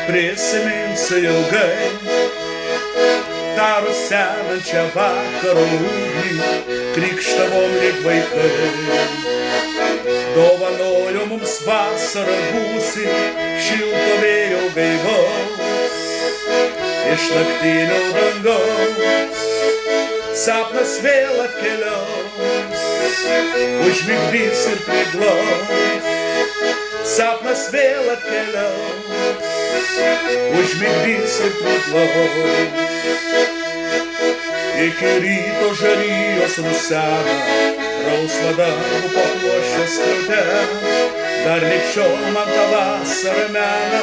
prisiminsiu ilgai tą rusenančią vakaro ugnį, krykštavom lyg vaikai. Dovanojo mums vasarą gūsį, šilto vėjo gaivaus, iš naktinio dangaus sapnas vėl atkeliaus, užmigdys ir priglaus. Sapnas vėl atkeliaus, užmigdys ir priglaus. Iki ryto žarijos rusena, rausvą dangų papuošęs skliaute, dar lig šiol man tą vasarą mena,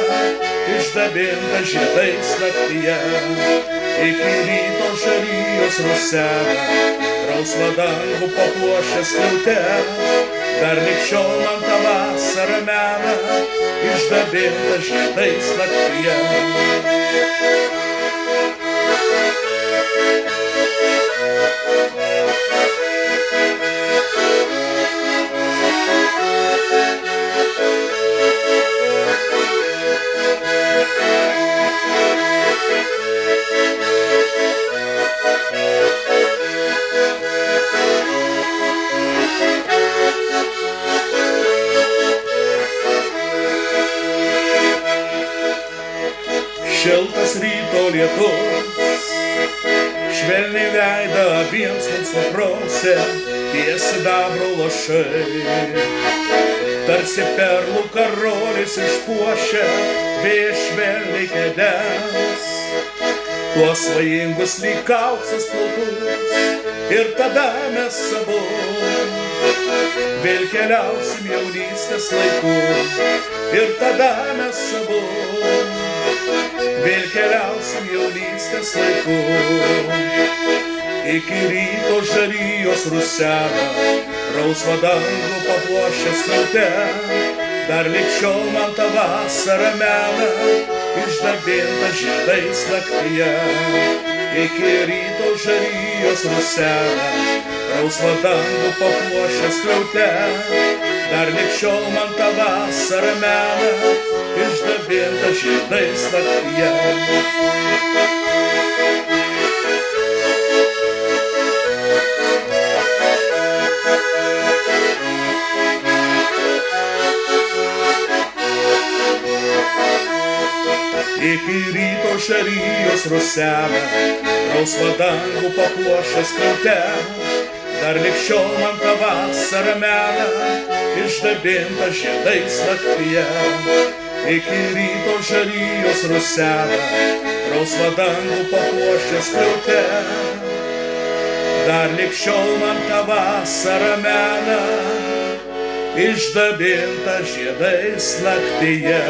išdabinta žiedais naktyje. Iki ryto žarijos rusena, rausvą dangų papuošęs skliaute, dar lig šiol man tą vasarą mena, išdabinta žiedais naktyje. Šiltas ryto lietus švelniai veidą abiems mums nuprausė tie sidabro lašai. Tarsi perlų karolis išpuošia vėjas švelniai kėdes, tuos svajingus lyg auksas plaukus. Ir tada mes abu vėl keliausim jaunystės laiku. Ir tada mes abu vėl keliausim jaunystės laiku. Iki ryto žarijos rusena, rausvą dangų papuošęs skliaute, dar lig šiol man tą vasarą mena, išdabinta žiedais naktyje. Iki ryto žarijos rusena, rausvą dangų papuošęs skliaute, dar lig šiol man tą vasarą mena, išdabinta žiedais naktyje. Iki ryto žarijos rusena, rausvą dangų papuošęs skliaute, dar lig šiol man tą vasarą mena, išdabinta žiedais naktyje. Iki ryto žarijos rusena, rausvą dangų papuošęs skliaute, dar lig šiol man tą vasarą mena, išdabinta žiedais naktyje.